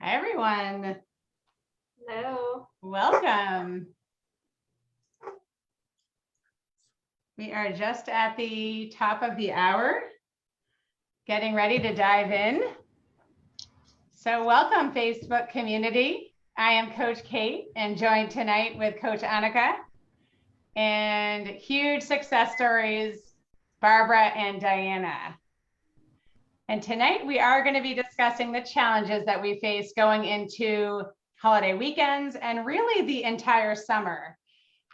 Hi, everyone. Hello. Welcome. We are just at the top of the hour, getting ready to dive in. So welcome, Facebook community. I am Coach Kate and joined tonight with Coach Annika. And huge success stories, Barbara and Diana. And tonight we are going to be discussing the challenges that we face going into holiday weekends and really the entire summer.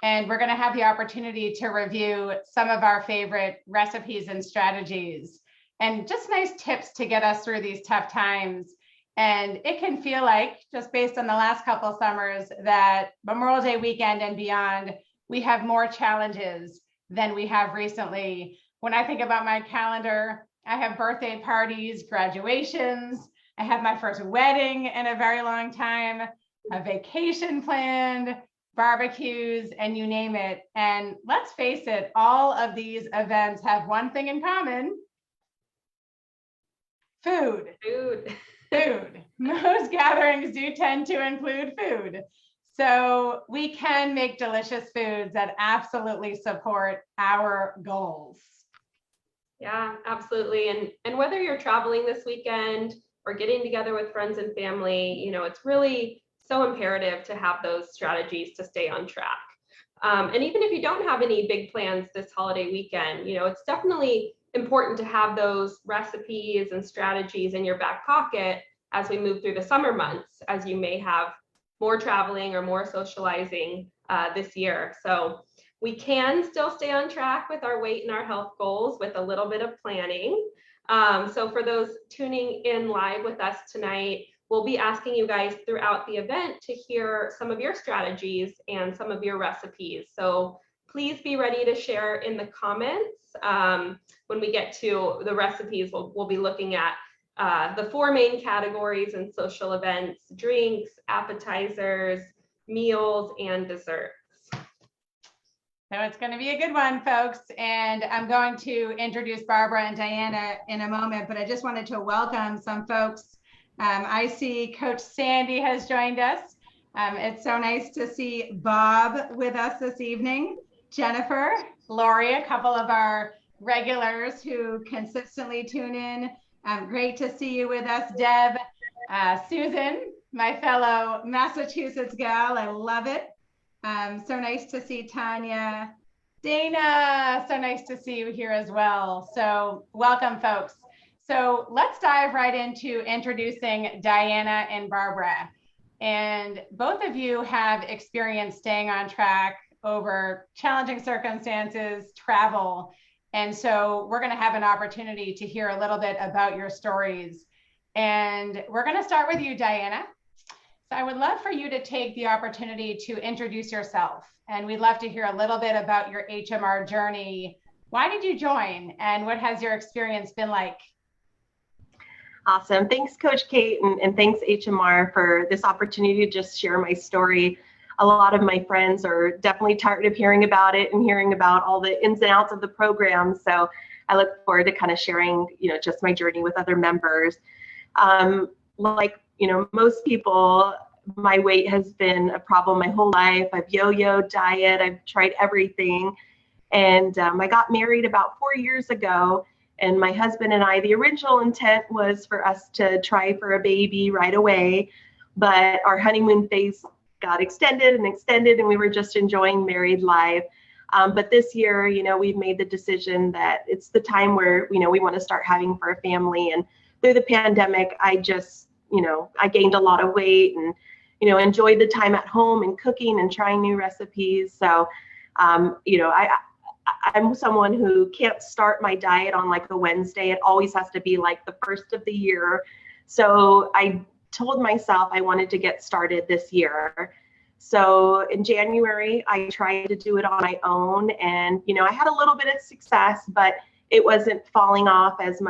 And we're going to have the opportunity to review some of our favorite recipes and strategies and just nice tips to get us through these tough times. And it can feel like, just based on the last couple summers, that Memorial Day weekend and beyond, we have more challenges than we have recently. When I think about my calendar, I have birthday parties, graduations, I have my first wedding in a very long time, a vacation planned, barbecues, and you name it. And let's face it, all of these events have one thing in common: food. Food. Most gatherings do tend to include food. So we can make delicious foods that absolutely support our goals. Yeah, absolutely. And whether you're traveling this weekend or getting together with friends and family, it's really so imperative to have those strategies to stay on track. And even if you don't have any big plans this holiday weekend, it's definitely important to have those recipes and strategies in your back pocket as we move through the summer months, as you may have more traveling or more socializing this year. So we can still stay on track with our weight and our health goals with a little bit of planning. So for those tuning in live with us tonight, we'll be asking you guys throughout the event to hear some of your strategies and some of your recipes. So please be ready to share in the comments. When we get to the recipes, we'll be looking at the four main categories in social events: drinks, appetizers, meals, and desserts. So it's going to be a good one, folks. And I'm going to introduce Barbara and Diana in a moment, but I just wanted to welcome some folks. I see Coach Sandy has joined us. It's so nice to see Bob with us this evening. Jennifer, Lori, a couple of our regulars who consistently tune in. Great to see you with us. Deb, Susan, my fellow Massachusetts gal, I love it. So nice to see Tanya. Dana, so nice to see you here as well. So welcome, folks. So let's dive right into introducing Diana and Barbara. And both of you have experience staying on track over challenging circumstances, travel. And so we're going to have an opportunity to hear a little bit about your stories. And we're going to start with you, Diana. So I would love for you to take the opportunity to introduce yourself. And we'd love to hear a little bit about your HMR journey. Why did you join? And what has your experience been like? Awesome. Thanks, Coach Kate, and thanks, HMR, for this opportunity to just share my story. A lot of my friends are definitely tired of hearing about it and hearing about all the ins and outs of the program. So I look forward to kind of sharing, just my journey with other members. Most people, my weight has been a problem my whole life. I've yo-yo diet. I've tried everything. And I got married about 4 years ago. And my husband and I, the original intent was for us to try for a baby right away. But our honeymoon phase got extended, and we were just enjoying married life. But this year, we've made the decision that it's the time where, we want to start having for a family. And through the pandemic, I just, I gained a lot of weight and, enjoyed the time at home and cooking and trying new recipes. So, I'm someone who can't start my diet on like a Wednesday. It always has to be like the first of the year. So I told myself I wanted to get started this year. So in January, I tried to do it on my own, and, I had a little bit of success, but it wasn't falling off as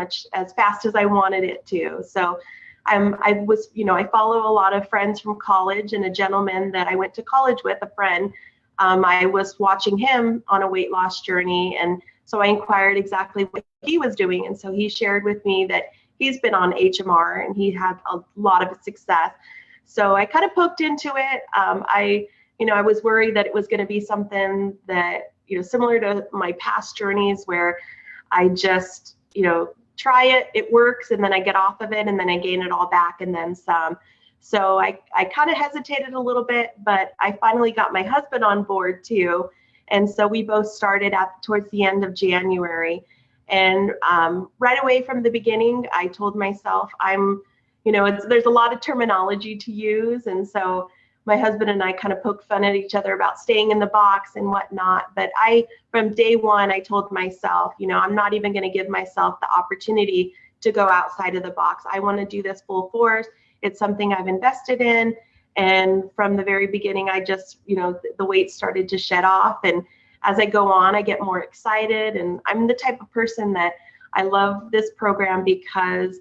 fast as I wanted it to. So I follow a lot of friends from college, and a gentleman that I went to college with, a friend, I was watching him on a weight loss journey. And so I inquired exactly what he was doing. And so he shared with me that he's been on HMR and he had a lot of success. So I kind of poked into it. I was worried that it was going to be something that, similar to my past journeys where I just, try it, it works, and then I get off of it and then I gain it all back and then some. So I kind of hesitated a little bit, but I finally got my husband on board too. And so we both started towards the end of January. And right away from the beginning, I told myself there's a lot of terminology to use. And so my husband and I kind of poked fun at each other about staying in the box and whatnot. But from day one, I told myself, I'm not even going to give myself the opportunity to go outside of the box. I want to do this full force. It's something I've invested in. And from the very beginning, I just, the weight started to shed off. And as I go on, I get more excited. And I'm the type of person that I love this program because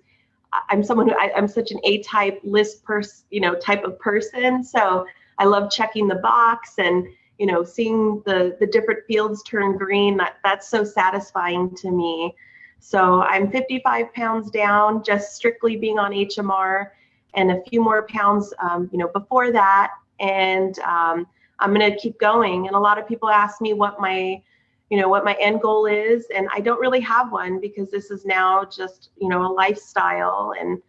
I'm someone who I'm such an A-type list type of person. So I love checking the box and, seeing the different fields turn green. That's so satisfying to me. So I'm 55 pounds down, just strictly being on HMR, and a few more pounds, before that. And I'm going to keep going. And a lot of people ask me what my end goal is. And I don't really have one because this is now just, a lifestyle, and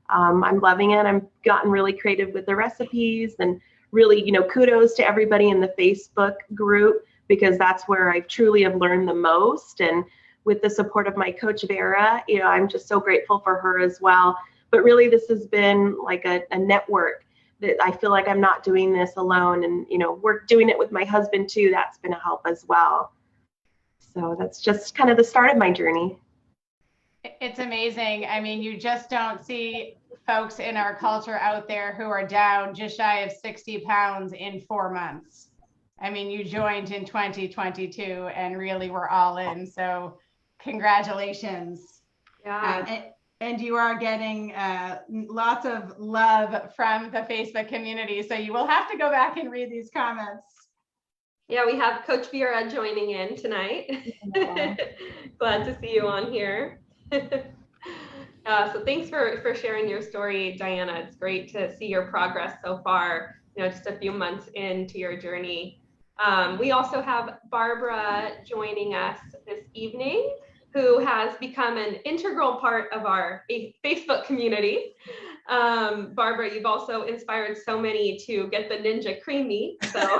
I'm loving it. I've gotten really creative with the recipes, and really, kudos to everybody in the Facebook group, because that's where I truly have learned the most. And with the support of my coach, Vera, I'm just so grateful for her as well. But really, this has been like a network that I feel like I'm not doing this alone. And, we're doing it with my husband too. That's been a help as well. So that's just kind of the start of my journey. It's amazing. I mean, you just don't see folks in our culture out there who are down just shy of 60 pounds in 4 months. I mean, you joined in 2022 and really were all in. So congratulations. Yeah. And you are getting lots of love from the Facebook community. So you will have to go back and read these comments. Yeah, we have Coach Vera joining in tonight. Glad to see you on here. So thanks for sharing your story, Diana. It's great to see your progress so far, just a few months into your journey. We also have Barbara joining us this evening, who has become an integral part of our Facebook community. Barbara, you've also inspired so many to get the Ninja Creamy, so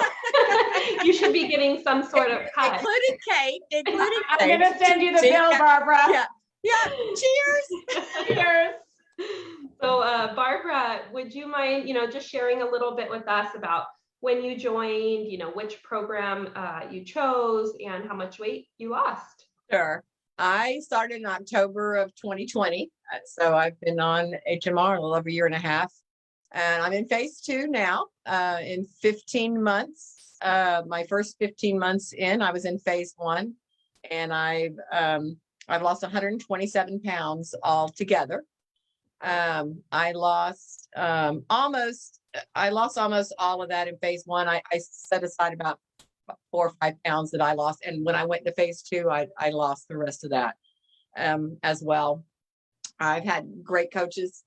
you should be getting some sort of cut. Including Kate. I'm going to send you the bill, Barbara. Yeah. Cheers. Cheers. So Barbara, would you mind, just sharing a little bit with us about when you joined, which program you chose and how much weight you lost? Sure. I started in October of 2020. So I've been on HMR a little over a year and a half. And I'm in phase 2 now, in 15 months. My first 15 months in, I was in phase 1. And I've lost 127 pounds altogether. I lost almost all of that in phase 1. I set aside about 4 or 5 pounds that I lost. And when I went to phase 2, I lost the rest of that as well. I've had great coaches.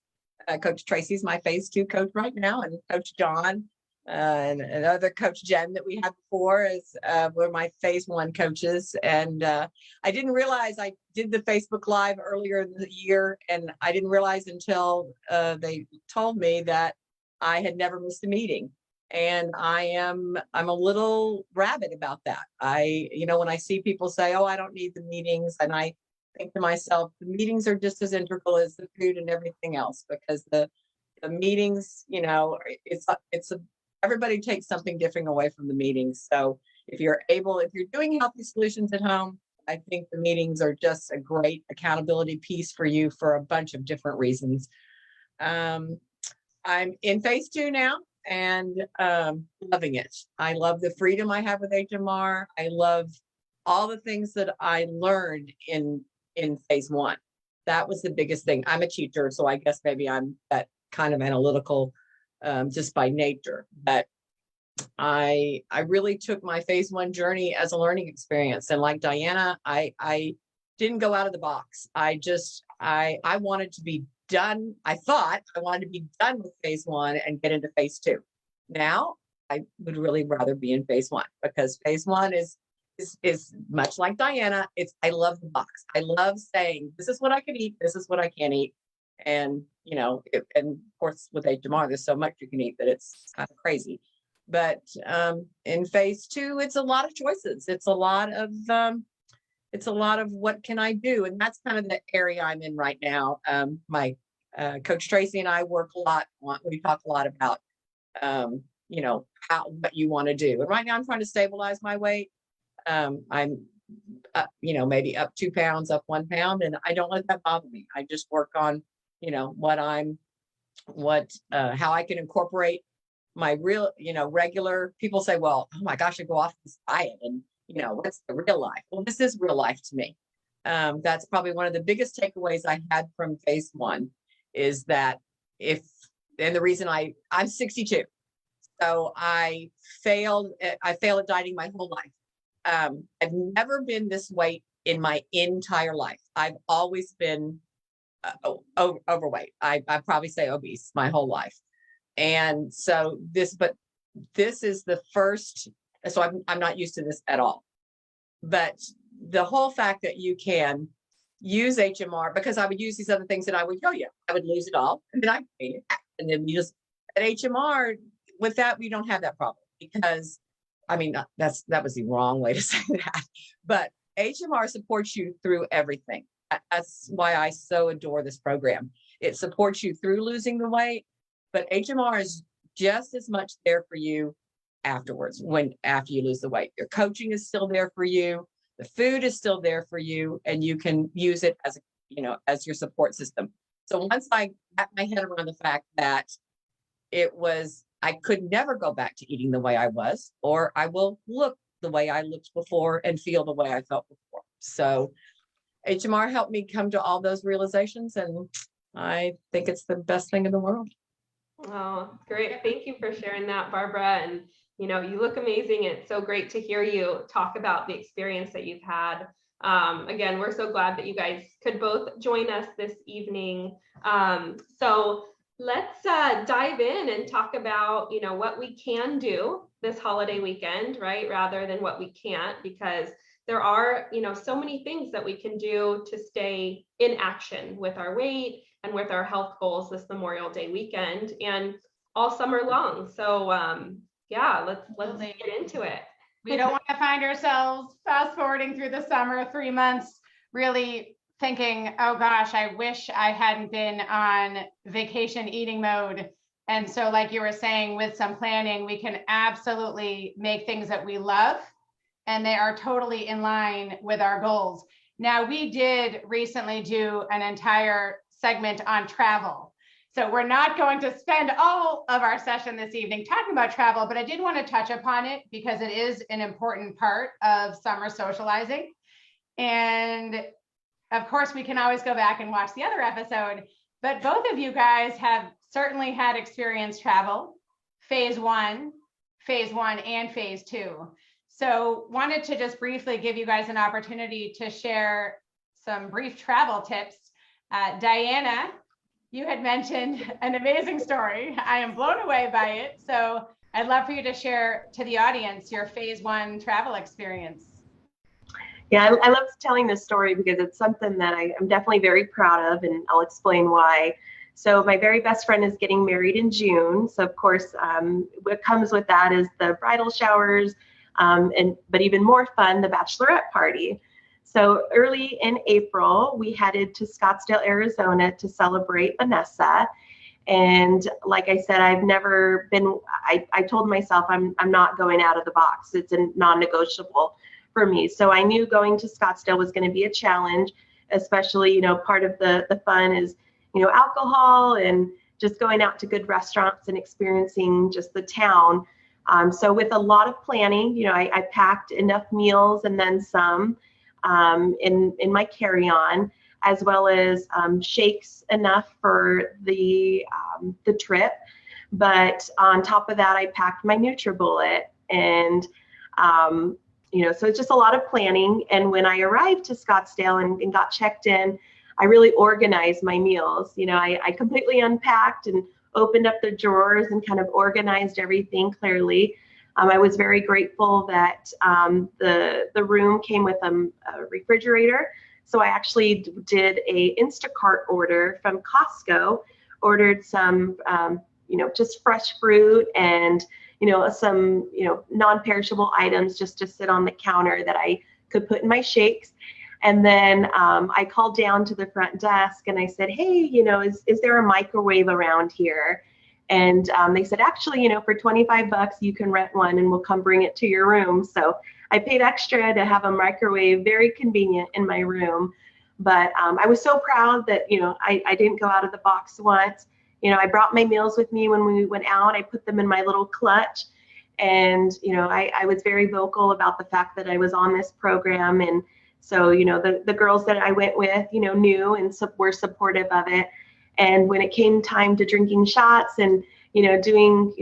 Coach Tracy's my phase 2 coach right now, and Coach John and another Coach Jen that we had before were my phase 1 coaches. And I didn't realize I did the Facebook Live earlier in the year, and I didn't realize until they told me that I had never missed a meeting. And I'm a little rabid about that. When I see people say, "Oh, I don't need the meetings," and I think to myself, the meetings are just as integral as the food and everything else, because the meetings, everybody takes something different away from the meetings. So if you're doing healthy solutions at home, I think the meetings are just a great accountability piece for you for a bunch of different reasons. I'm in phase 2 now, and loving it. I love the freedom I have with HMR. I love all the things that I learned in phase 1. That was the biggest thing. I'm a teacher, so I guess maybe I'm that kind of analytical just by nature. But I really took my phase 1 journey as a learning experience. And like Diana, I didn't go out of the box. I wanted to be done. I thought I wanted to be done with phase one and get into phase two. Now I would really rather be in phase one, because phase one is much like Diana. I love the box. I love saying, this is what I can eat. This is what I can't eat. And, and of course with HMR, there's so much you can eat that it's kind of crazy. But in phase two, it's a lot of choices. It's a lot of what can I do? And that's kind of the area I'm in right now. My Coach Tracy and I work a lot. We talk a lot about, what you want to do. And right now I'm trying to stabilize my weight. I'm, maybe up 2 pounds, up 1 pound, and I don't let that bother me. I just work on, how I can incorporate my real, regular. People say, well, oh my gosh, I go off this diet, and what's the real life? Well, this is real life to me. That's probably one of the biggest takeaways I had from phase one, is that and the reason I'm 62, so I failed at dieting my whole life. I've never been this weight in my entire life. I've always been overweight. I probably say obese my whole life. And so this is the first, so I'm not used to this at all. But the whole fact that you can use HMR, because I would use these other things and I would yo-yo, I would lose it all, and then I gain it back. And then you just, at HMR, with that, we don't have that problem, because that was the wrong way to say that. But HMR supports you through everything. That's why I so adore this program. It supports you through losing the weight, but HMR is just as much there for you afterwards, after you lose the weight. Your coaching is still there for you. The food is still there for you, and you can use it as your support system. So once I got my head around the fact that I could never go back to eating the way I was, or I will look the way I looked before and feel the way I felt before. So HMR helped me come to all those realizations, and I think it's the best thing in the world. Oh, great. Thank you for sharing that, Barbara. And, you look amazing. It's so great to hear you talk about the experience that you've had. Again, we're so glad that you guys could both join us this evening. So let's dive in and talk about, what we can do this holiday weekend, right? Rather than what we can't, because there are, so many things that we can do to stay in action with our weight and with our health goals this Memorial Day weekend and all summer long. So let's get into it. We don't want to find ourselves fast forwarding through the summer, 3 months, really thinking, oh gosh, I wish I hadn't been on vacation eating mode. And so like you were saying, with some planning, we can absolutely make things that we love, and they are totally in line with our goals. Now, we did recently do an entire segment on travel. So we're not going to spend all of our session this evening talking about travel, but I did want to touch upon it because it is an important part of summer socializing. And of course, we can always go back and watch the other episode, but both of you guys have certainly had experience travel, phase one, and phase two. So wanted to just briefly give you guys an opportunity to share some brief travel tips. Diana, you had mentioned an amazing story. I am blown away by it. So I'd love for you to share to the audience your phase one travel experience. Yeah, I love telling this story because it's something that I'm definitely very proud of, and I'll explain why. So my very best friend is getting married in June. So of course, what comes with that is the bridal showers, but even more fun, the bachelorette party. So early in April, we headed to Scottsdale, Arizona to celebrate Vanessa. And like I said, I've never been, I told myself I'm not going out of the box. It's a non-negotiable for me. So I knew going to Scottsdale was going to be a challenge, especially, part of the fun is, alcohol and just going out to good restaurants and experiencing just the town. So with a lot of planning, I packed enough meals and then some in my carry-on, as well as shakes enough for the trip. But on top of that, I packed my NutriBullet, and so it's just a lot of planning. And when I arrived to Scottsdale and got checked in, I really organized my meals. I completely unpacked and opened up the drawers and kind of organized everything clearly. I was very grateful that the room came with a refrigerator. So I actually did a Instacart order from Costco, ordered some, just fresh fruit and, some, non-perishable items just to sit on the counter that I could put in my shakes. And then I called down to the front desk and I said, hey, is there a microwave around here? And they said, actually, for $25, you can rent one and we'll come bring it to your room. So I paid extra to have a microwave, very convenient in my room. But I was so proud that, I didn't go out of the box once. I brought my meals with me when we went out. I put them in my little clutch. And, I was very vocal about the fact that I was on this program. And so, the girls that I went with, knew and were supportive of it. And when it came time to drinking shots and, doing,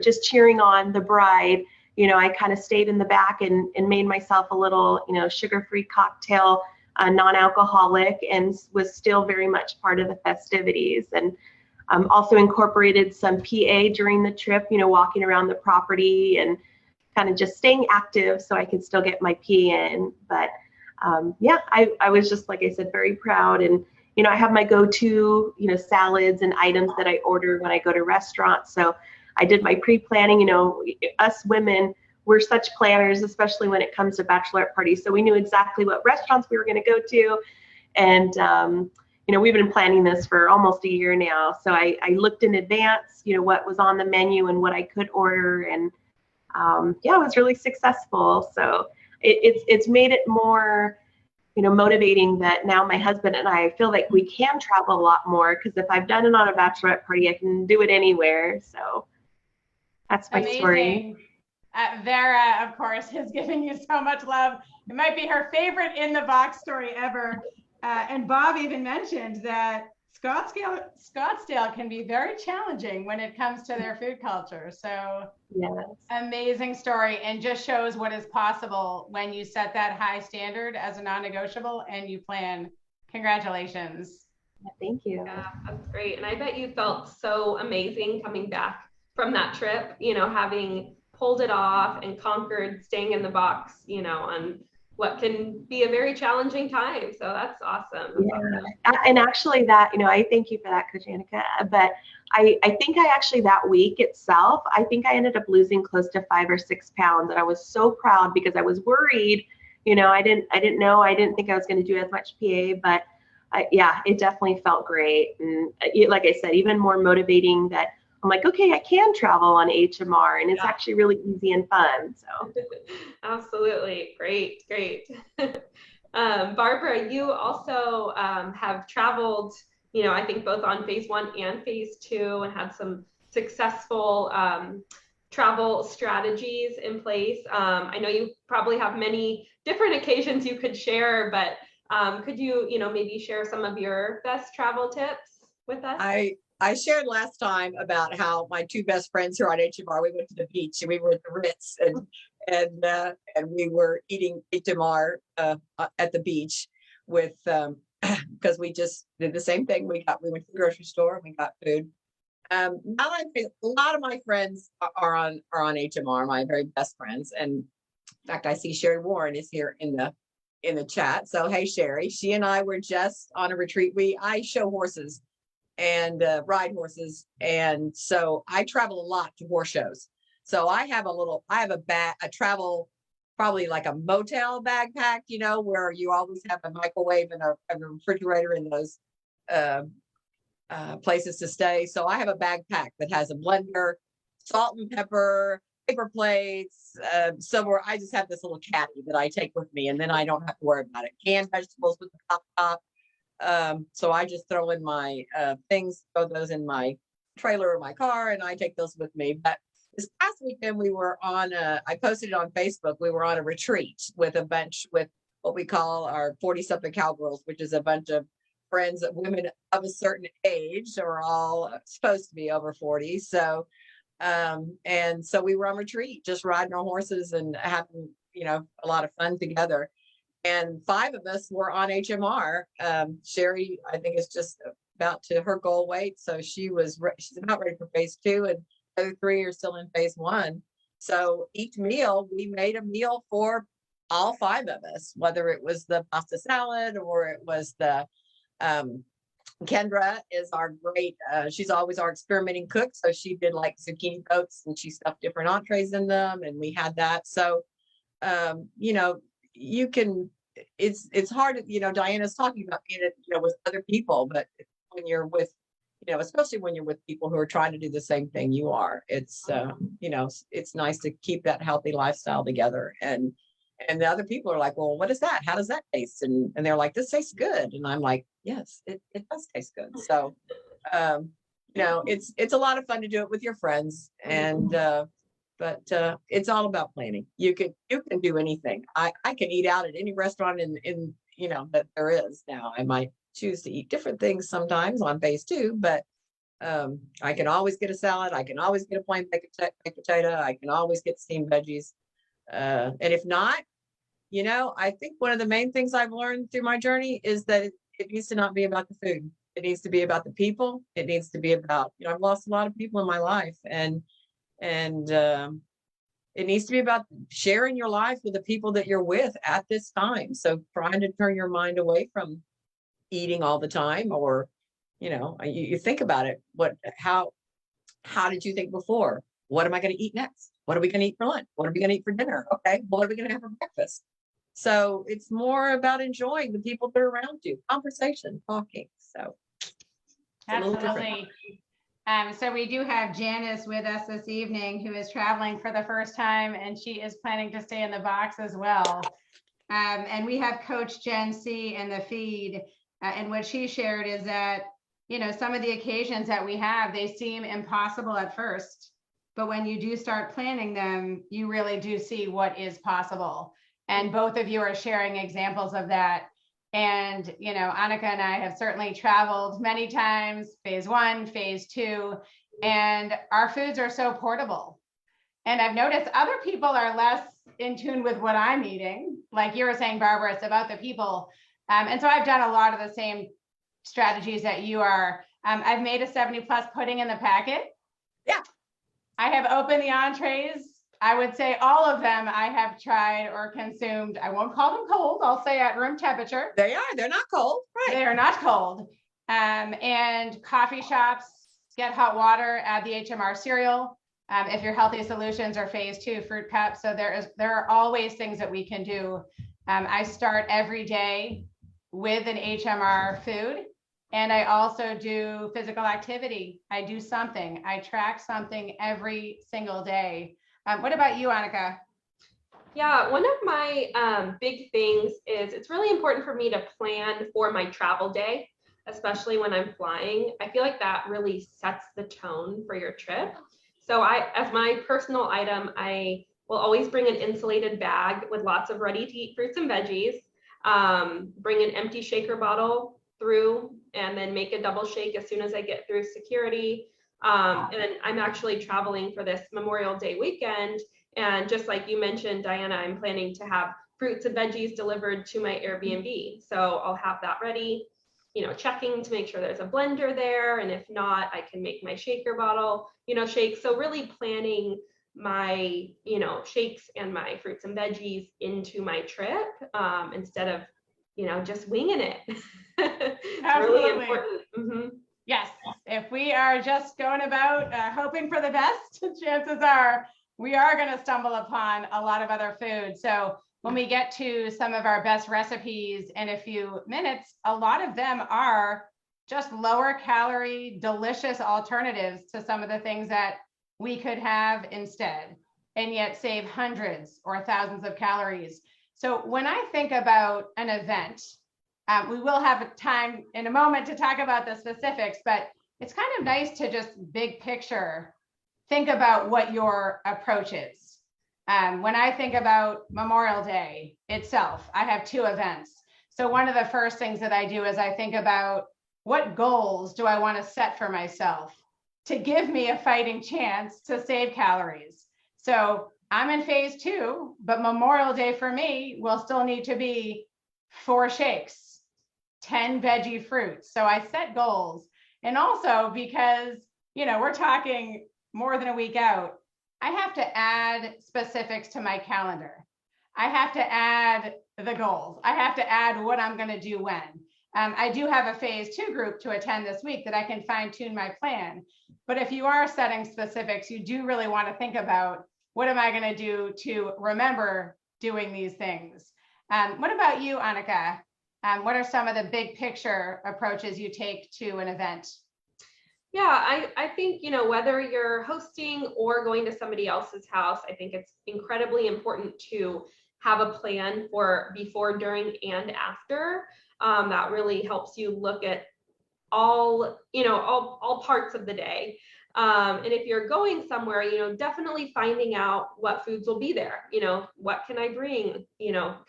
just cheering on the bride, I kind of stayed in the back and made myself a little, sugar-free cocktail, non-alcoholic, and was still very much part of the festivities. And also incorporated some PA during the trip, walking around the property and kind of just staying active so I could still get my pee in. But I was just, like I said, very proud. And, I have my go-to, salads and items that I order when I go to restaurants. So I did my pre-planning. Us women, we're such planners, especially when it comes to bachelorette parties. So we knew exactly what restaurants we were going to go to. And, we've been planning this for almost a year now. So I looked in advance, what was on the menu and what I could order. And it was really successful. So it's made it more, motivating that now my husband and I feel like we can travel a lot more, because if I've done it on a bachelorette party, I can do it anywhere. So that's my story. Vera, of course, is giving you so much love. It might be her favorite in the box story ever. And Bob even mentioned that Scottsdale can be very challenging when it comes to their food culture. So yes. Amazing story, and just shows what is possible when you set that high standard as a non-negotiable and you plan. Congratulations. Thank you. Yeah, that's great. And I bet you felt so amazing coming back from that trip, having pulled it off and conquered staying in the box, on what can be a very challenging time. So that's awesome. Awesome. And actually that, I thank you for that, Coach Annika, but I think I actually, that week itself, I think I ended up losing close to 5 or 6 pounds. And I was so proud because I was worried, I didn't know, I didn't think I was going to do as much PA, but it definitely felt great. And like I said, even more motivating that I'm like, okay, I can travel on HMR and it's actually really easy and fun. So absolutely. Great. Barbara, you also have traveled, I think both on phase 1 and phase 2, and had some successful travel strategies in place. I know you probably have many different occasions you could share, but could you, maybe share some of your best travel tips with us? I shared last time about how my 2 best friends here on HMR, we went to the beach and we were at the Ritz and we were eating HMR at the beach with because we just did the same thing. We went to the grocery store and we got food. Now I think a lot of my friends are on HMR, my very best friends. And in fact, I see Sherry Warren is here in the chat. So hey Sherry, she and I were just on a retreat. I show horses and ride horses, and so I travel a lot to horse shows. So I have a travel, probably like a motel backpack, where you always have a microwave and a refrigerator in those places to stay. So I have a backpack that has a blender, salt and pepper, paper plates, silverware. I just have this little caddy that I take with me, and then I don't have to worry about it. Canned vegetables with the top. So I just throw in my things, throw those in my trailer or my car, and I take those with me. But this past weekend we were I posted it on Facebook. We were on a retreat with a bunch, with what we call our 40-something cowgirls, which is a bunch of friends of women of a certain age. So we're all supposed to be over 40. So, and so we were on retreat, just riding our horses and having, a lot of fun together. And 5 of us were on HMR. Sherry, I think, is just about to her goal weight. So she's about ready for phase 2, and the other 3 are still in phase 1. So each meal, we made a meal for all 5 of us, whether it was the pasta salad or it was the, Kendra is our great, she's always our experimenting cook. So she did like zucchini coats and she stuffed different entrees in them. And we had that. So, you can, it's hard, Diana's talking about being, with other people, but when you're with, especially when you're with people who are trying to do the same thing you are, it's, it's nice to keep that healthy lifestyle together. And the other people are like, well, what is that? How does that taste? And they're like, this tastes good. And I'm like, yes, it does taste good. So, it's a lot of fun to do it with your friends. And, but it's all about planning. You can do anything. I can eat out at any restaurant in that there is now. I might choose to eat different things sometimes on phase 2, but I can always get a salad. I can always get a plain baked potato. I can always get steamed veggies. And if not, I think one of the main things I've learned through my journey is that it needs to not be about the food. It needs to be about the people. It needs to be about, I've lost a lot of people in my life, and it needs to be about sharing your life with the people that you're with at this time. So trying to turn your mind away from eating all the time, or, you think about it. How did you think before? What am I going to eat next? What are we going to eat for lunch? What are we going to eat for dinner? Okay. What are we going to have for breakfast? So it's more about enjoying the people that are around you, conversation, talking. So Absolutely. So we do have Janice with us this evening, who is traveling for the first time, and she is planning to stay in the box as well. And we have Coach Jen C in the feed, and what she shared is that, some of the occasions that we have, they seem impossible at first, but when you do start planning them, you really do see what is possible. And both of you are sharing examples of that. And, Annika and I have certainly traveled many times, phase 1, phase 2, and our foods are so portable. And I've noticed other people are less in tune with what I'm eating. Like you were saying, Barbara, it's about the people. And so I've done a lot of the same strategies that you are. I've made a 70+ pudding in the packet. Yeah. I have opened the entrees. I would say all of them I have tried or consumed. I won't call them cold. I'll say at room temperature. They are. They're not cold. Right. They are not cold. And coffee shops, get hot water, add the HMR cereal. If your healthy solutions are phase 2 fruit cups. So there are always things that we can do. I start every day with an HMR food. And I also do physical activity. I do something. I track something every single day. What about you, Annika? Yeah, one of my big things is it's really important for me to plan for my travel day, especially when I'm flying. I feel like that really sets the tone for your trip. So as my personal item, I will always bring an insulated bag with lots of ready-to-eat fruits and veggies, bring an empty shaker bottle through, and then make a double shake as soon as I get through security. And then I'm actually traveling for this Memorial Day weekend. And just like you mentioned, Diana, I'm planning to have fruits and veggies delivered to my Airbnb. So I'll have that ready, checking to make sure there's a blender there. And if not, I can make my shaker bottle, shake. So really planning my, shakes and my fruits and veggies into my trip instead of, just winging it. It's really important. Mm-hmm. Yes, if we are just going about hoping for the best, chances are we are going to stumble upon a lot of other food. So when we get to some of our best recipes in a few minutes, a lot of them are just lower calorie, delicious alternatives to some of the things that we could have instead, and yet save hundreds or thousands of calories. So when I think about an event, we will have time in a moment to talk about the specifics, but it's kind of nice to just big picture, think about what your approach is. When I think about Memorial Day itself, I have 2 events. So one of the first things that I do is I think about what goals do I want to set for myself to give me a fighting chance to save calories. So I'm in phase 2, but Memorial Day for me will still need to be 4 shakes, 10 veggie fruits. So I set goals. And also because, we're talking more than a week out, I have to add specifics to my calendar. I have to add the goals. I have to add what I'm going to do when. I do have a phase 2 group to attend this week that I can fine tune my plan. But if you are setting specifics, you do really want to think about, what am I going to do to remember doing these things? What about you, Annika? What are some of the big picture approaches you take to an event? Yeah, I think, whether you're hosting or going to somebody else's house, I think it's incredibly important to have a plan for before, during, and after. That really helps you look at all parts of the day. And if you're going somewhere, definitely finding out what foods will be there, what can I bring,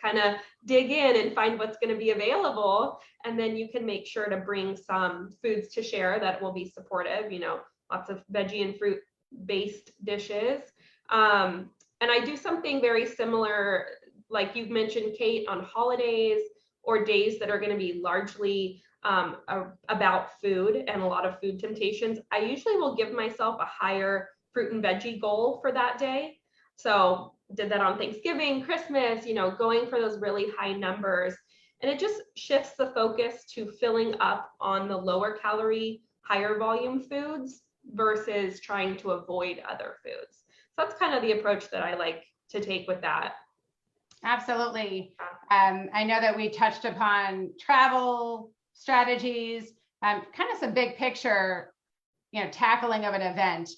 kind of dig in and find what's going to be available. And then you can make sure to bring some foods to share that will be supportive, lots of veggie and fruit based dishes. And I do something very similar, like you've mentioned, Kate, on holidays or days that are going to be largely about food and a lot of food temptations. I usually will give myself a higher fruit and veggie goal for that day. So did that on Thanksgiving, Christmas, going for those really high numbers. And it just shifts the focus to filling up on the lower calorie, higher volume foods versus trying to avoid other foods. So that's kind of the approach that I like to take with that. Absolutely. I know that we touched upon travel strategies, kind of some big picture, tackling of an event.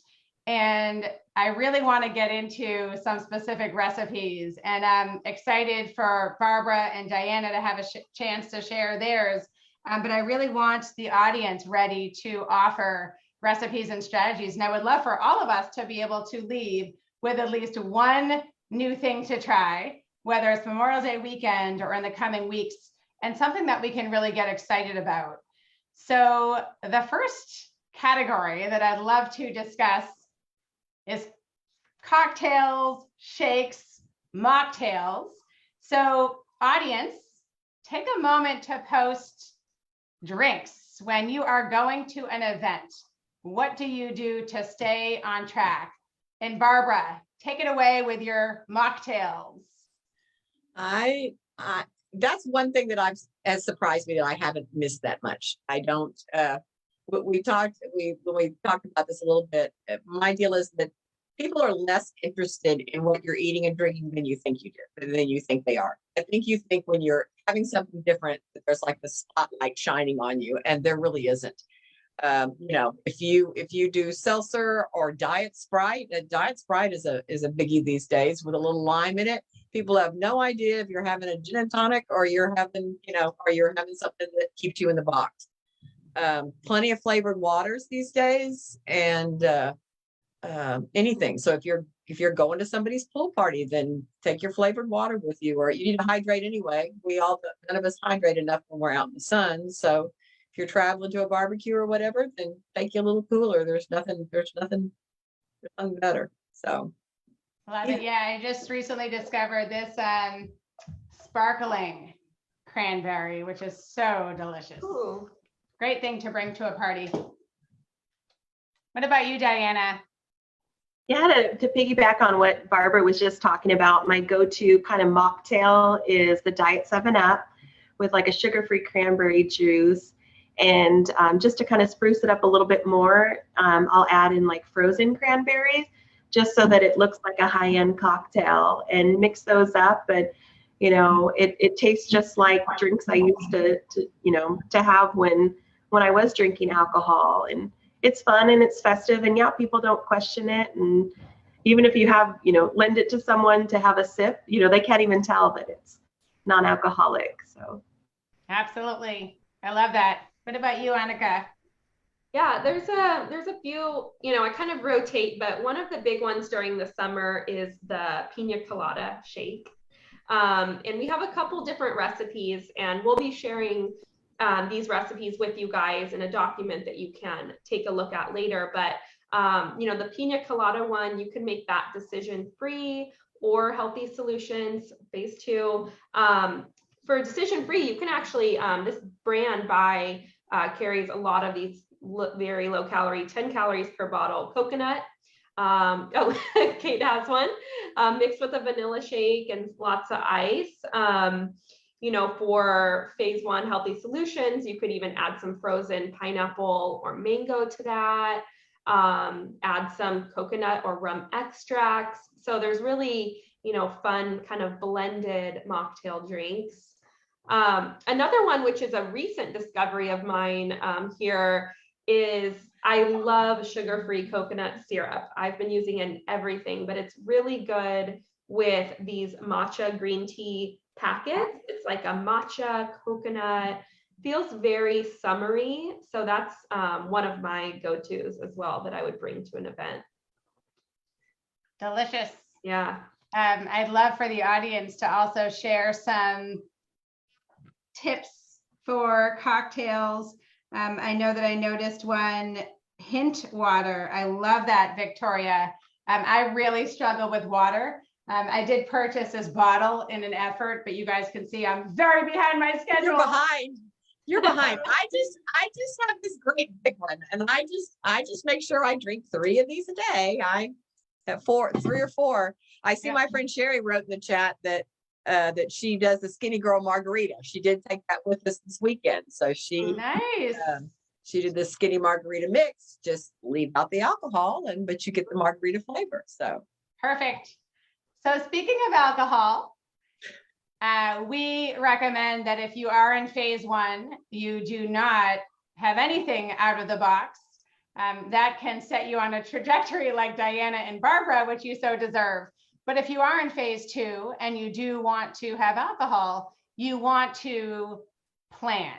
And I really want to get into some specific recipes. And I'm excited for Barbara and Diana to have a chance to share theirs. But I really want the audience ready to offer recipes and strategies. And I would love for all of us to be able to leave with at least one new thing to try, whether it's Memorial Day weekend or in the coming weeks, and something that we can really get excited about. So the first category that I'd love to discuss is cocktails, shakes, mocktails. So audience, take a moment to post drinks when you are going to an event. What do you do to stay on track? And Barbara, take it away with your mocktails. That's one thing that has surprised me, that I haven't missed that much. I don't, when we talked about this a little bit, my deal is that people are less interested in what you're eating and drinking than you think they are. I think you think when you're having something different, that there's like the spotlight shining on you, and there really isn't. If you do seltzer or diet Sprite, diet Sprite is a biggie these days with a little lime in it. People have no idea if you're having a gin and tonic or you're having something that keeps you in the box. Plenty of flavored waters these days, and anything. So if you're going to somebody's pool party, then take your flavored water with you, or you need to hydrate anyway. None of us hydrate enough when we're out in the sun. So if you're traveling to a barbecue or whatever, then take you a little cooler. There's nothing better. So. Love it. Yeah, I just recently discovered this sparkling cranberry, which is so delicious. Ooh. Great thing to bring to a party. What about you, Diana? Yeah, to piggyback on what Barbara was just talking about, my go-to kind of mocktail is the Diet 7-Up with like a sugar-free cranberry juice. And just to kind of spruce it up a little bit more, I'll add in like frozen cranberries, just so that it looks like a high-end cocktail, and mix those up. But it tastes just like drinks I used to have when I was drinking alcohol. And it's fun and it's festive, and yeah, people don't question it. And even if you have, lend it to someone to have a sip, they can't even tell that it's non-alcoholic. So absolutely, I love that. What about you, Annika? Yeah, there's a few, I kind of rotate, but one of the big ones during the summer is the Pina Colada shake. And we have a couple different recipes, and we'll be sharing these recipes with you guys in a document that you can take a look at later. But The Pina Colada one, you can make that decision free or healthy solutions, phase 2. For decision free, you can actually, this brand carries a lot of these very low calorie, 10 calories per bottle coconut. Kate has one, mixed with a vanilla shake and lots of ice. For phase 1 healthy solutions, you could even add some frozen pineapple or mango to that. Add some coconut or rum extracts. So there's really, fun kind of blended mocktail drinks. Another one, which is a recent discovery of mine here, is I love sugar-free coconut syrup. I've been using it in everything, but it's really good with these matcha green tea packets. It's like a matcha coconut, feels very summery. So that's one of my go-tos as well that I would bring to an event. Delicious. Yeah. I'd love for the audience to also share some tips for cocktails. I know that I noticed one, hint water. I love that, Victoria. I really struggle with water. I did purchase this bottle in an effort, but you guys can see I'm very behind my schedule. You're behind. I just have this great big one, and I just make sure I drink 3 of these a day. I have 3 or 4. I see my friend Sherry wrote in the chat that she does the skinny girl margarita. She did take that with us this weekend. So she did the skinny margarita mix, just leave out the alcohol but you get the margarita flavor. So perfect. So speaking of alcohol, we recommend that if you are in phase 1, you do not have anything out of the box. That can set you on a trajectory like Diana and Barbara, which you so deserve. But if you are in phase 2 and you do want to have alcohol, you want to plan.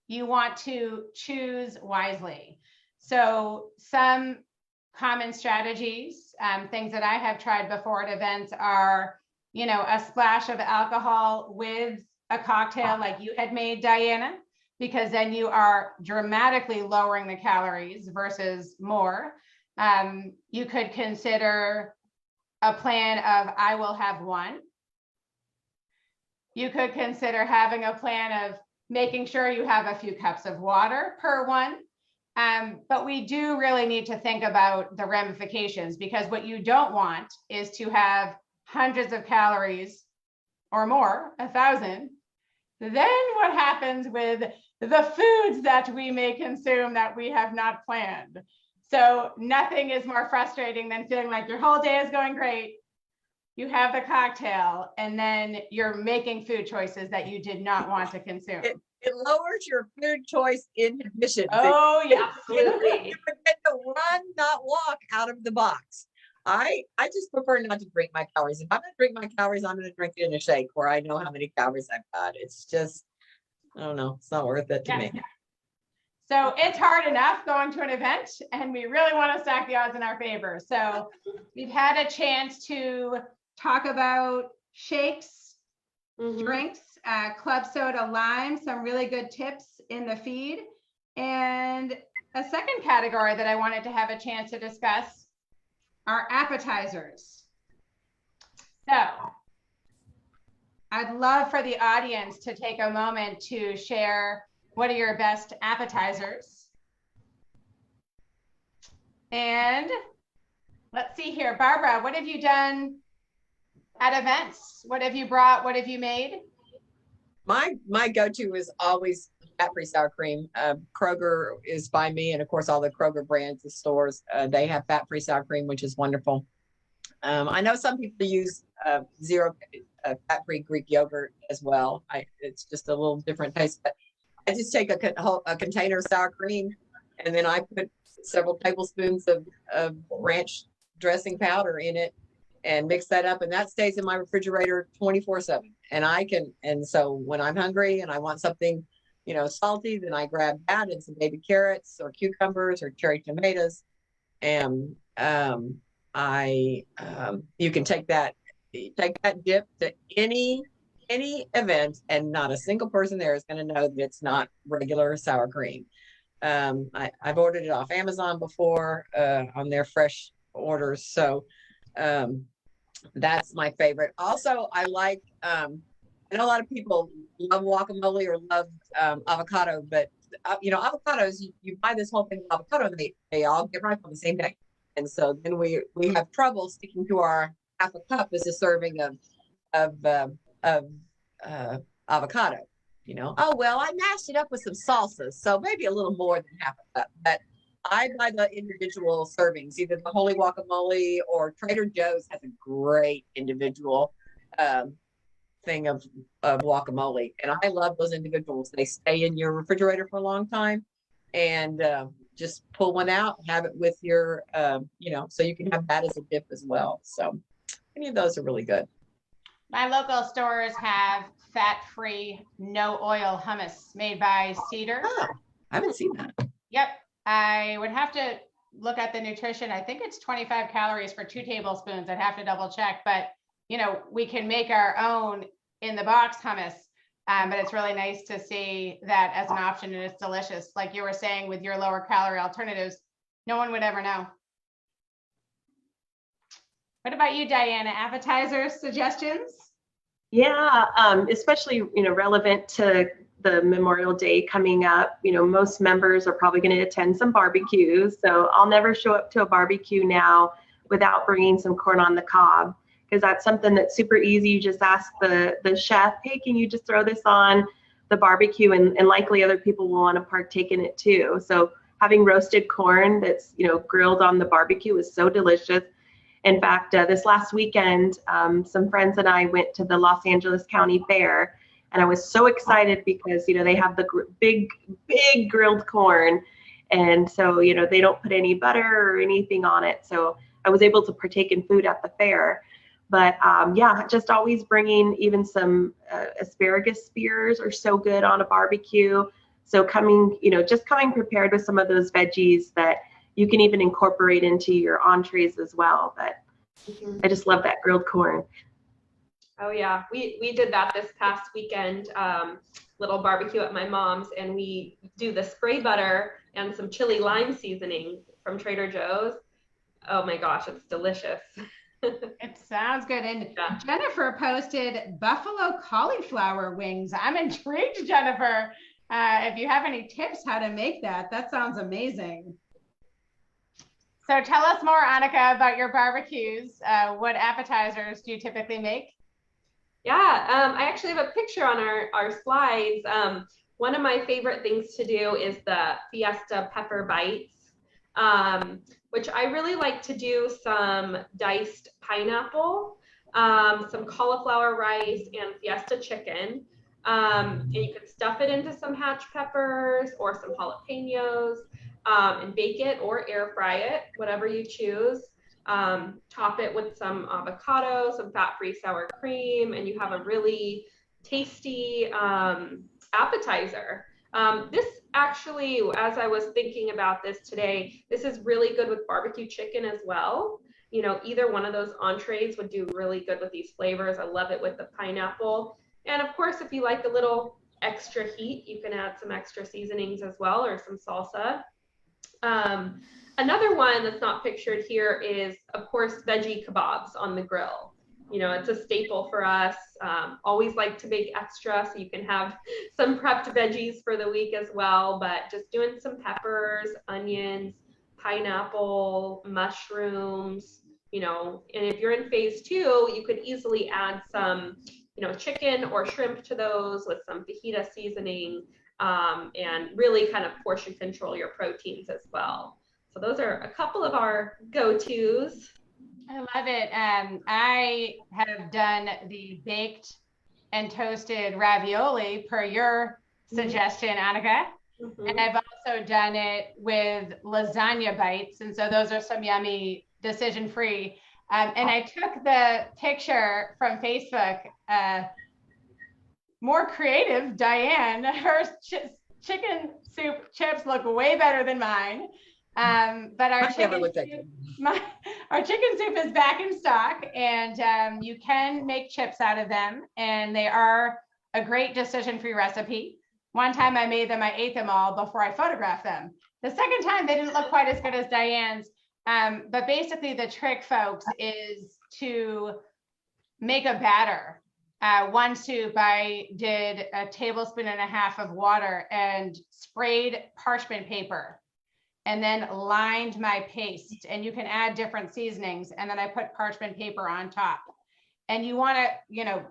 You want to choose wisely. So some common strategies, things that I have tried before at events are, a splash of alcohol with a cocktail like you had made, Diana, because then you are dramatically lowering the calories versus more. You could consider a plan of I will have one. You could consider having a plan of making sure you have a few cups of water per one. But we do really need to think about the ramifications, because what you don't want is to have hundreds of calories or more, 1,000. Then what happens with the foods that we may consume that we have not planned? So nothing is more frustrating than feeling like your whole day is going great. You have the cocktail and then you're making food choices that you did not want to consume. It lowers your food choice inhibition. Oh, yeah, absolutely. You get to run, not walk out of the box. I just prefer not to drink my calories. If I'm going to drink my calories, I'm going to drink it in a shake where I know how many calories I've got. It's just, I don't know. It's not worth it to me. So it's hard enough going to an event, and we really want to stack the odds in our favor. So we've had a chance to talk about shakes, drinks, club soda, lime, some really good tips in the feed. And a second category that I wanted to have a chance to discuss are appetizers. So I'd love for the audience to take a moment to share what are your best appetizers. And let's see here, Barbara, what have you done at events? What have you brought? What have you made? My go-to is always fat-free sour cream. Kroger is by me, and of course all the Kroger brands, the stores, they have fat-free sour cream, which is wonderful. I know some people use zero fat-free Greek yogurt as well. It's just a little different taste, but I just take a container of sour cream, and then I put several tablespoons of ranch dressing powder in it and mix that up, and that stays in my refrigerator 24/7. And so when I'm hungry and I want something, salty, then I grab that and some baby carrots or cucumbers or cherry tomatoes. And you can take that dip to any event, and not a single person there is going to know that it's not regular sour cream. I've ordered it off Amazon before on their fresh orders. So that's my favorite. Also, I like, I know a lot of people love guacamole or love avocado, but avocados, you buy this whole thing of avocado and they all get ripe on the same day. And so then we have trouble sticking to our half a cup as a serving of avocado. Oh, well, I mashed it up with some salsas, so maybe a little more than half a cup. But I buy the individual servings, either the Holy Guacamole or Trader Joe's has a great individual thing of guacamole. And I love those individuals. They stay in your refrigerator for a long time. And just pull one out, have it with your, so you can have that as a dip as well. So any of those are really good. My local stores have fat-free, no oil hummus made by Cedar. Oh, I haven't seen that. Yep. I would have to look at the nutrition. I think it's 25 calories for 2 tablespoons. I'd have to double check, but we can make our own in the box hummus. But it's really nice to see that as an option, and it's delicious. Like you were saying with your lower calorie alternatives, no one would ever know. What about you, Diana? Appetizer suggestions? Yeah, especially, relevant to the Memorial Day coming up. Most members are probably going to attend some barbecues. So I'll never show up to a barbecue now without bringing some corn on the cob, because that's something that's super easy. You just ask the chef, hey, can you just throw this on the barbecue? And likely other people will want to partake in it too. So having roasted corn that's, grilled on the barbecue is so delicious. In fact, this last weekend, some friends and I went to the Los Angeles County Fair, and I was so excited because, they have the big grilled corn. And so, they don't put any butter or anything on it. So I was able to partake in food at the fair. But just always bringing even some asparagus spears are so good on a barbecue. So coming prepared with some of those veggies that you can even incorporate into your entrees as well. But I just love that grilled corn. Oh yeah, we did that this past weekend, little barbecue at my mom's, and we do the spray butter and some chili lime seasoning from Trader Joe's. Oh my gosh, it's delicious. It sounds good. And yeah. Jennifer posted buffalo cauliflower wings. I'm intrigued, Jennifer. If you have any tips how to make that, that sounds amazing. So tell us more, Annika, about your barbecues. What appetizers do you typically make? Yeah, I actually have a picture on our slides. One of my favorite things to do is the Fiesta pepper bites, which I really like to do some diced pineapple, some cauliflower rice, and Fiesta chicken. And you can stuff it into some hatch peppers or some jalapenos. And bake it or air fry it, whatever you choose. Top it with some avocado, some fat-free sour cream, and you have a really tasty appetizer. This actually, as I was thinking about this today, this is really good with barbecue chicken as well. Either one of those entrees would do really good with these flavors. I love it with the pineapple. And of course, if you like a little extra heat, you can add some extra seasonings as well, or some salsa. Another one that's not pictured here is, of course, veggie kebabs on the grill. It's a staple for us. Always like to make extra so you can have some prepped veggies for the week as well, but just doing some peppers, onions, pineapple, mushrooms, and if you're in phase 2, you could easily add some, chicken or shrimp to those with some fajita seasoning. And really kind of portion control your proteins as well. So those are a couple of our go-tos. I love it. I have done the baked and toasted ravioli per your suggestion, Annika. Mm-hmm. And I've also done it with lasagna bites. And so those are some yummy, decision-free. And I took the picture from Facebook. More creative, Diane. Her chicken soup chips look way better than mine. But our chicken soup is back in stock, and you can make chips out of them, and they are a great decision-free recipe. One time I made them, I ate them all before I photographed them. The second time they didn't look quite as good as Diane's. But basically the trick, folks, is to make a batter. One soup, I did a tablespoon and a half of water and sprayed parchment paper and then lined my paste. And you can add different seasonings. And then I put parchment paper on top. And you want to,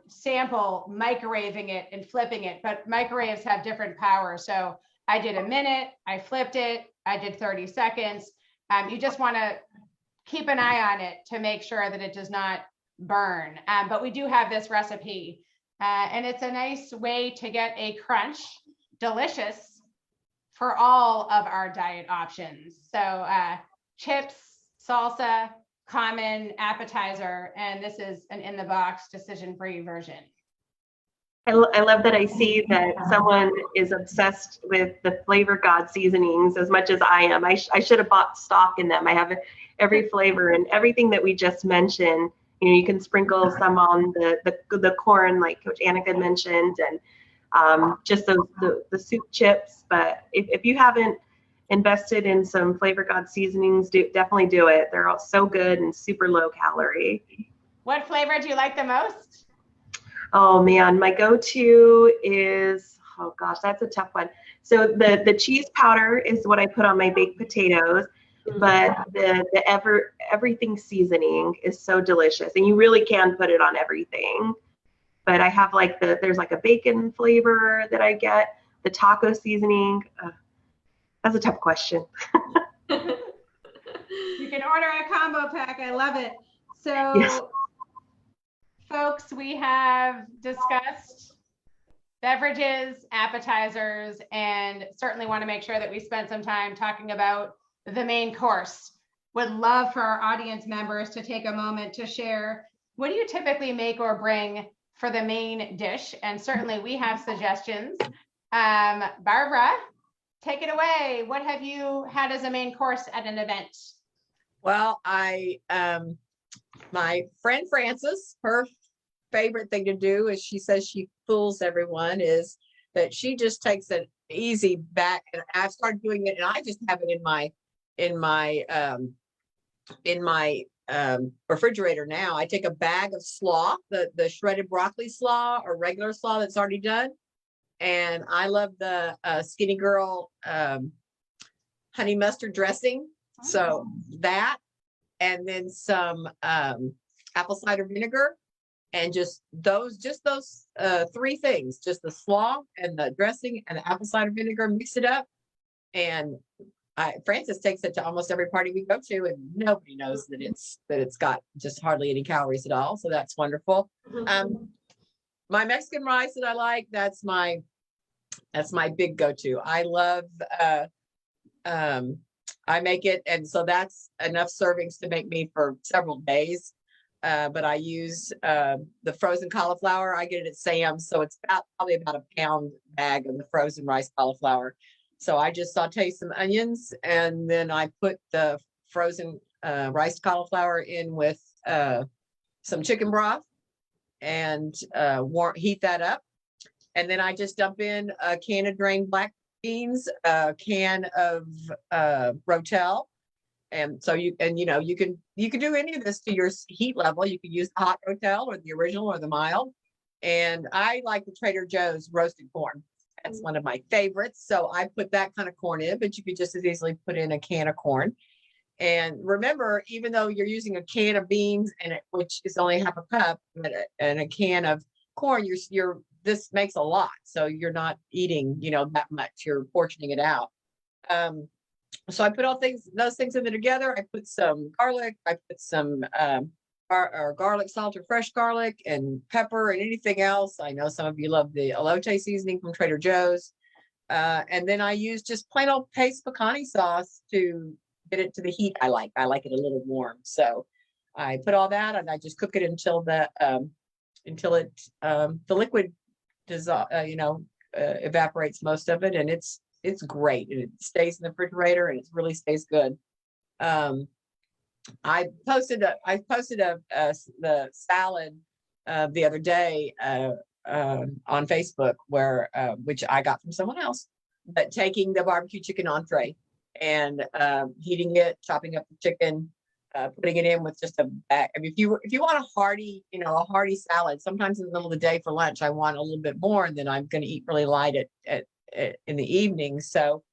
sample microwaving it and flipping it, but microwaves have different power. So I did a minute, I flipped it, I did 30 seconds. You just want to keep an eye on it to make sure that it does not burn. But we do have this recipe and it's a nice way to get a crunch, delicious for all of our diet options. So chips, salsa, common appetizer, and this is an in the box decision-free version. I love that I see that someone is obsessed with the Flavor God seasonings as much as I am. I should have bought stock in them. I have every flavor and everything that we just mentioned. You can sprinkle some on the corn, like Coach Annika mentioned, and just the soup chips. But if you haven't invested in some Flavor God seasonings, definitely do it. They're all so good and super low calorie. What flavor do you like the most? Oh man, my go-to is, oh gosh, that's a tough one. So the cheese powder is what I put on my baked potatoes, but the everything seasoning is so delicious, and you really can put it on everything. But I have there's like a bacon flavor that I get, the taco seasoning. That's a tough question. You can order a combo pack. I love it. So. Yes. Folks, we have discussed beverages, appetizers, and certainly want to make sure that we spend some time talking about the main course. Would love for our audience members to take a moment to share, what do you typically make or bring for the main dish? And certainly we have suggestions. Barbara, take it away. What have you had as a main course at an event? Well, my friend Frances, her favorite thing to do, is she says she fools everyone, is that she just takes an easy back, and I've started doing it, and I just have it in my refrigerator now. I take a bag of slaw, the shredded broccoli slaw or regular slaw that's already done, and I love the Skinny Girl honey mustard dressing. So that, and then some apple cider vinegar. And just those three things, just the slaw and the dressing and the apple cider vinegar, mix it up. And Frances takes it to almost every party we go to, and nobody knows that it's got just hardly any calories at all. So that's wonderful. My Mexican rice that I like, that's my big go-to. I love, I make it, and so that's enough servings to make me for several days. But I use the frozen cauliflower. I get it at Sam's, so it's probably about a pound bag of the frozen rice cauliflower. So I just saute some onions, and then I put the frozen rice cauliflower in with some chicken broth, and heat that up. And then I just dump in a can of drained black beans, a can of Rotel. And so you can do any of this to your heat level. You can use hot Rotel or the original or the mild. And I like the Trader Joe's roasted corn. That's one of my favorites. So I put that kind of corn in, but you could just as easily put in a can of corn. And remember, even though you're using a can of beans which is only half a cup, and a can of corn, this makes a lot. So you're not eating, that much. You're portioning it out. So I put those things in there together. I put some garlic. I put some garlic salt or fresh garlic and pepper and anything else. I know some of you love the elote seasoning from Trader Joe's. And then I use just plain old paste pecani sauce to get it to the heat I like. I like it a little warm. So I put all that, and I just cook it until the liquid evaporates most of it, and it's great, and it stays in the refrigerator, and it really stays good. I posted the salad the other day on Facebook where which I got from someone else, but taking the barbecue chicken entree and heating it, chopping up the chicken, putting it in with just a bag. I mean, if you want a hearty, a hearty salad, sometimes in the middle of the day for lunch, I want a little bit more, and then I'm going to eat really light at in the evening. So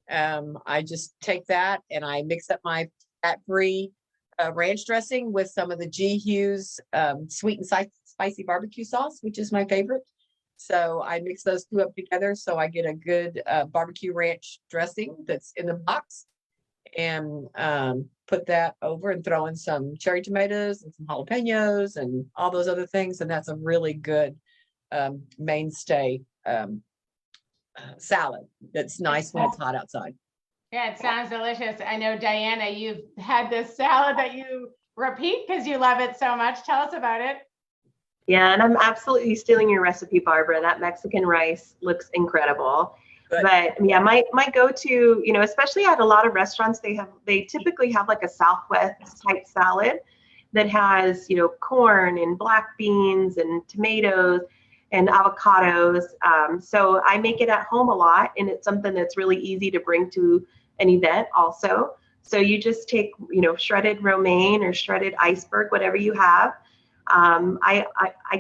I just take that and I mix up my fat-free ranch dressing with some of the G. Hughes sweet and spicy barbecue sauce, which is my favorite. So I mix those two up together so I get a good barbecue ranch dressing that's in the box, and put that over and throw in some cherry tomatoes and some jalapenos and all those other things. And that's a really good mainstay salad that's nice when it's hot outside. Yeah, it sounds delicious. I know, Diana, you've had this salad that you repeat because you love it so much. Tell us about it. Yeah, and I'm absolutely stealing your recipe, Barbara. That Mexican rice looks incredible. Good. But yeah, my go-to, especially at a lot of restaurants, they typically have like a Southwest type salad that has, corn and black beans and tomatoes and avocados. So I make it at home a lot, and it's something that's really easy to bring to an event also. So you just take, shredded romaine or shredded iceberg, whatever you have. I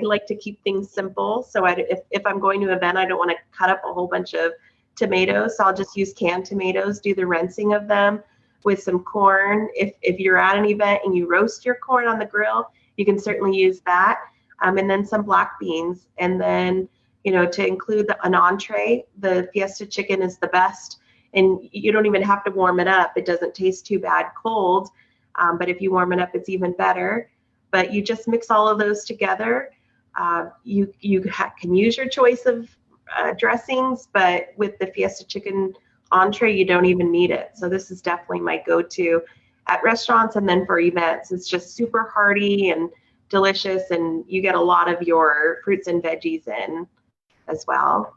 like to keep things simple. So if I'm going to an event, I don't want to cut up a whole bunch of tomatoes. So I'll just use canned tomatoes, do the rinsing of them with some corn. If you're at an event and you roast your corn on the grill, you can certainly use that. And then some black beans. And then, to include an entree, the Fiesta chicken is the best. And you don't even have to warm it up. It doesn't taste too bad cold. But if you warm it up, it's even better. But you just mix all of those together. You can use your choice of dressings, but with the Fiesta chicken entree, you don't even need it. So this is definitely my go-to at restaurants, and then for events. It's just super hearty and delicious, and you get a lot of your fruits and veggies in as well.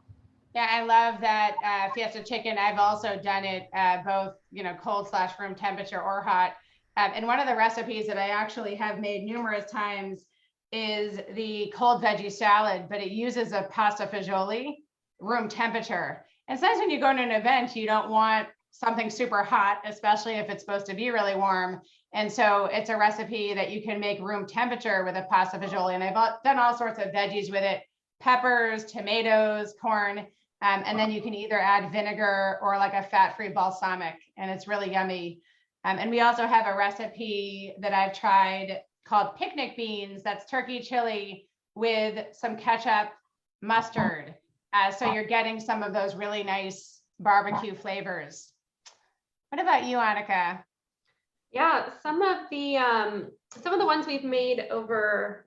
Yeah, I love that Fiesta chicken. I've also done it both, cold/room temperature or hot. And one of the recipes that I actually have made numerous times is the cold veggie salad, but it uses a pasta fagioli, room temperature. And sometimes when you go to an event, you don't want something super hot, especially if it's supposed to be really warm. And so it's a recipe that you can make room temperature with a pasta fagioli. And I've done all sorts of veggies with it: peppers, tomatoes, corn. And then you can either add vinegar or like a fat-free balsamic, and it's really yummy. And we also have a recipe that I've tried called picnic beans. That's turkey chili with some ketchup, mustard. So you're getting some of those really nice barbecue flavors. What about you, Annika? Yeah, some of the ones we've made over,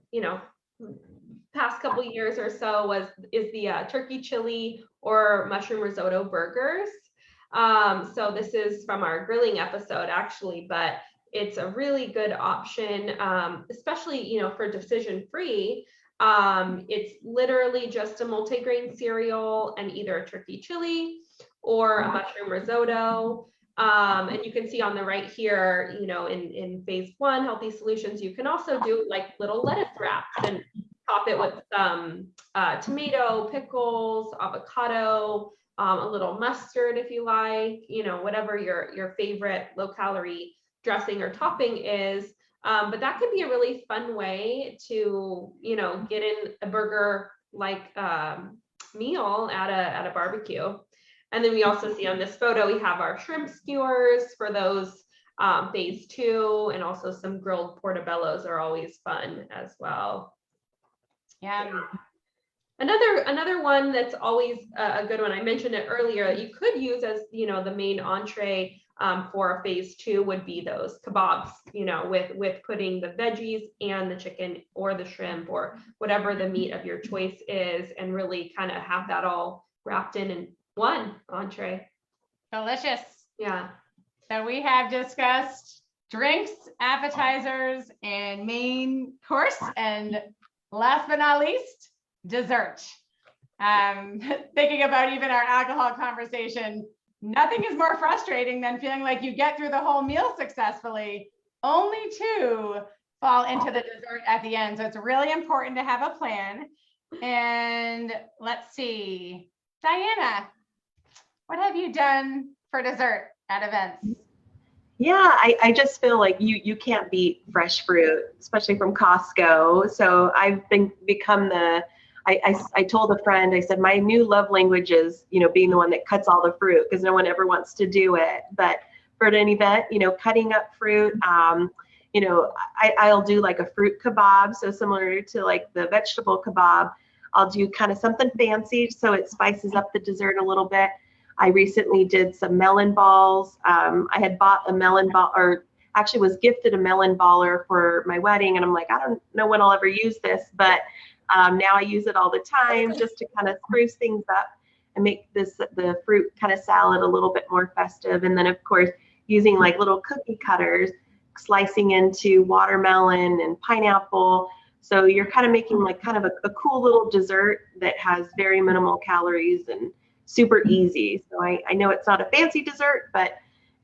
past couple years or so is the turkey chili or mushroom risotto burgers. So this is from our grilling episode actually, but it's a really good option, especially, for decision free. It's literally just a multigrain cereal and either a turkey chili or a mushroom risotto. And you can see on the right here, in phase 1, healthy solutions, you can also do like little lettuce wraps and top it with some tomato, pickles, avocado, a little mustard if you like, whatever your favorite low calorie dressing or topping is. But that could be a really fun way to, get in a burger like meal at a barbecue. And then we also see on this photo, we have our shrimp skewers for those phase 2, and also some grilled portobellos are always fun as well. Yeah. Another one that's always a good one, I mentioned it earlier, you could use as, the main entree for a phase 2 would be those kebabs, with putting the veggies and the chicken or the shrimp or whatever the meat of your choice is, and really kind of have that all wrapped in one entree. Delicious. Yeah. So we have discussed drinks, appetizers, and main course, and last but not least, dessert. Thinking about even our alcohol conversation, nothing is more frustrating than feeling like you get through the whole meal successfully, only to fall into the dessert at the end. So it's really important to have a plan. And let's see, Diana, what have you done for dessert at events? Yeah, I just feel like you can't beat fresh fruit, especially from Costco. So I've become I told a friend, I said, my new love language is, being the one that cuts all the fruit because no one ever wants to do it. But for an event, cutting up fruit, I'll do like a fruit kebab. So similar to like the vegetable kebab, I'll do kind of something fancy so it spices up the dessert a little bit. I recently did some melon balls. I had bought a melon ball, or actually was gifted a melon baller for my wedding. And I'm like, I don't know when I'll ever use this, but now I use it all the time just to kind of spruce things up and make the fruit kind of salad a little bit more festive. And then of course, using like little cookie cutters, slicing into watermelon and pineapple. So you're kind of making like kind of a cool little dessert that has very minimal calories and super easy. So I know it's not a fancy dessert, but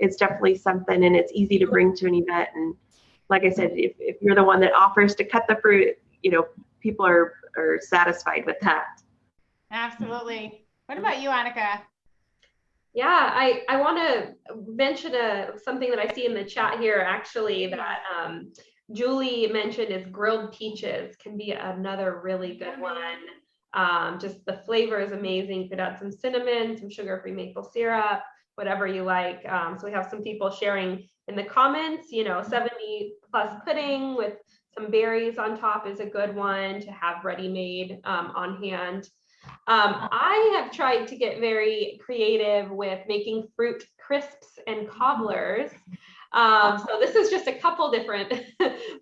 it's definitely something, and it's easy to bring to an event. And like I said, if you're the one that offers to cut the fruit, people are satisfied with that. Absolutely. What about you, Annika? Yeah, I want to mention something that I see in the chat here actually that Julie mentioned is grilled peaches can be another really good one. Just the flavor is amazing. You could add some cinnamon, some sugar-free maple syrup, whatever you like. So we have some people sharing in the comments, 70 plus pudding with some berries on top is a good one to have ready-made on hand. I have tried to get very creative with making fruit crisps and cobblers. So this is just a couple different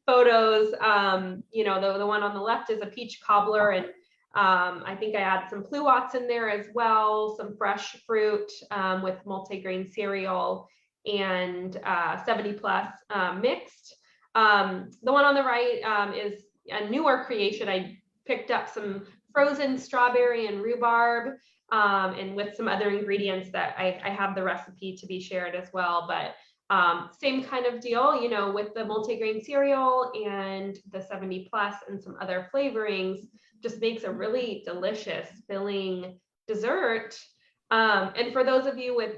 photos. The one on the left is a peach cobbler, and I think I add some pluots in there as well, some fresh fruit with multigrain cereal and 70 plus mixed. The one on the right is a newer creation. I picked up some frozen strawberry and rhubarb and with some other ingredients that I have the recipe to be shared as well. But same kind of deal, with the multigrain cereal and the 70 plus and some other flavorings, just makes a really delicious filling dessert. And for those of you with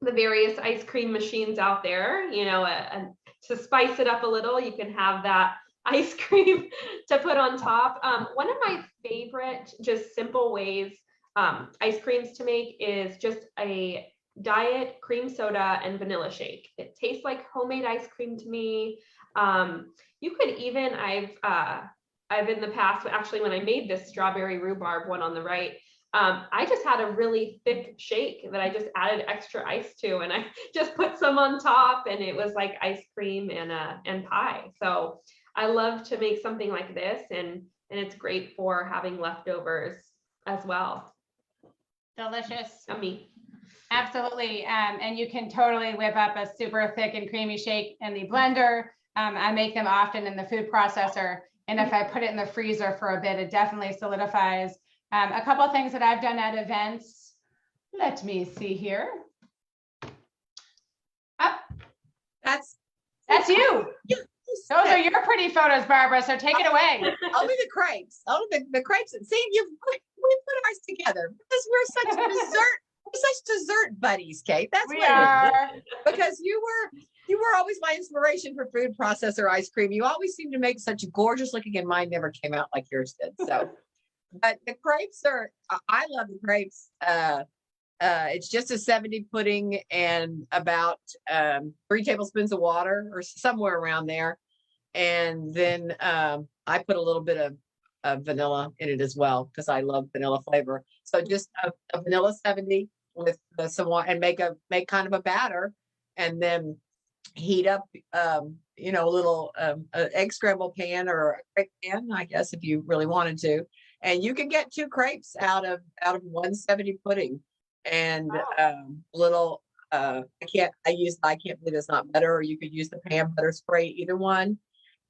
the various ice cream machines out there, to spice it up a little, you can have that ice cream to put on top. One of my favorite, just simple ways ice creams to make is just a diet cream soda and vanilla shake. It tastes like homemade ice cream to me. You could even, I've in the past, actually when I made this strawberry rhubarb one on the right, I just had a really thick shake that I just added extra ice to, and I just put some on top, and it was like ice cream and pie. So I love to make something like this, and it's great for having leftovers as well. Delicious. Yummy. Absolutely. And you can totally whip up a super thick and creamy shake in the blender. I make them often in the food processor. And if I put it in the freezer for a bit, it definitely solidifies. A couple of things that I've done at events. Let me see here. Oh, that's you. Those are your pretty photos, Barbara. So take it away. Only the crepes. Only the crepes. See, we put ours together because we're such dessert buddies, Kate. That's we what are. it is. Because you were always my inspiration for food processor ice cream. You always seem to make such gorgeous looking, and mine never came out like yours did. So, but the crepes I love the crepes. It's just a 70 pudding and about 3 tablespoons of water or somewhere around there. And then I put a little bit of vanilla in it as well because I love vanilla flavor. So just a vanilla 70 with some water, and make kind of a batter, and then heat up a little egg scramble pan or a crepe pan, I guess, if you really wanted to. And you can get 2 crepes out of 170 pudding. And little I can't believe it's not butter, or you could use the pan butter spray, either one.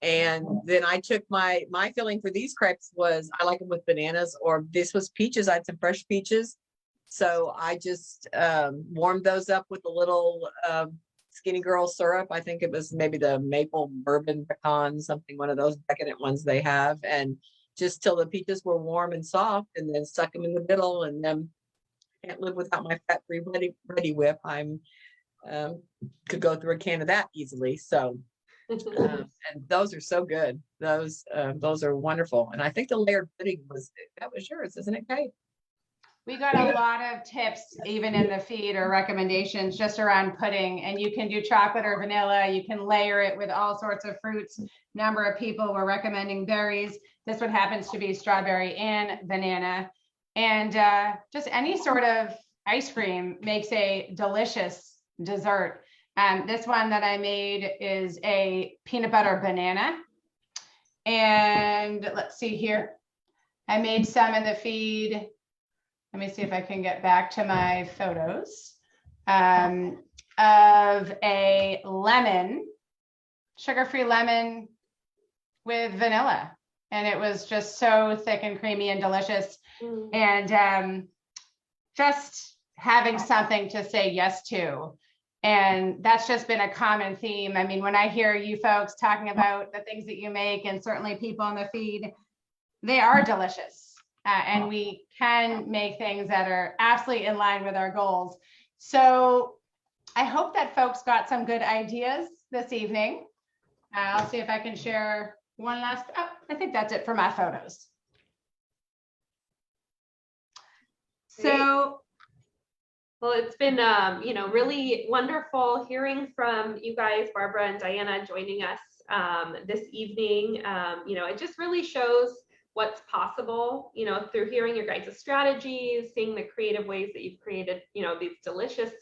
And then I took my filling for these crepes was, I like them with bananas, or this was peaches. I had some fresh peaches, so I just warmed those up with a little Skinny Girl syrup. I think it was maybe the maple bourbon pecan, something, one of those decadent ones they have, and just till the peaches were warm and soft, and then stuck them in the middle, and then can't live without my fat-free ready whip. I'm could go through a can of that easily. So and those are so good. Those are wonderful. And I think the layered pudding was yours, isn't it, Kate? We got a lot of tips, even in the feed or recommendations, just around pudding. And you can do chocolate or vanilla. You can layer it with all sorts of fruits. Number of people were recommending berries. This one happens to be strawberry and banana. And just any sort of ice cream makes a delicious dessert. This one that I made is a peanut butter banana. And let's see here. I made some in the feed. Let me see if I can get back to my photos of a lemon, sugar-free lemon with vanilla. And it was just so thick and creamy and delicious. And just having something to say yes to. And that's just been a common theme. I mean, when I hear you folks talking about the things that you make, and certainly people on the feed, they are delicious. And we can make things that are absolutely in line with our goals. So I hope that folks got some good ideas this evening. I'll see if I can share one last, I think that's it for my photos. So, well, it's been, really wonderful hearing from you guys, Barbara and Diana, joining us this evening. It just really shows what's possible, through hearing your guys' strategies, seeing the creative ways that you've created, these delicious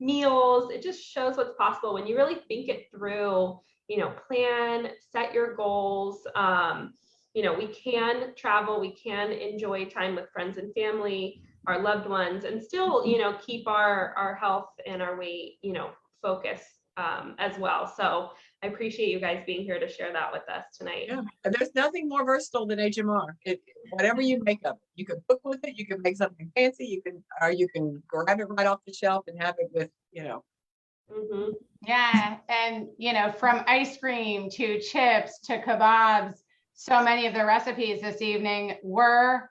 meals. It just shows what's possible when you really think it through, plan, set your goals. We can travel, we can enjoy time with friends and family, our loved ones, and still, keep our health and our weight, focus as well. So I appreciate you guys being here to share that with us tonight. Yeah, and there's nothing more versatile than HMR. Whatever you make of it, you can cook with it, you can make something fancy, you can grab it right off the shelf and have it with, Yeah, and from ice cream to chips to kebabs, so many of the recipes this evening were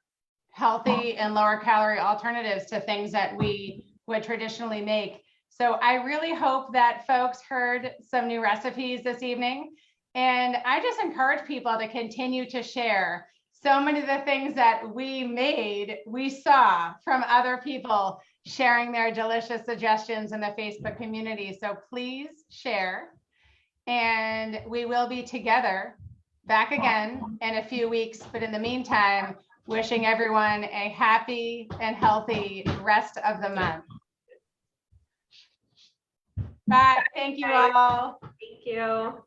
healthy and lower calorie alternatives to things that we would traditionally make. So I really hope that folks heard some new recipes this evening. And I just encourage people to continue to share. So many of the things that we made, we saw from other people sharing their delicious suggestions in the Facebook community. So please share. And we will be together back again in a few weeks. But in the meantime, wishing everyone a happy and healthy rest of the month. Bye. Thank you all. Thank you.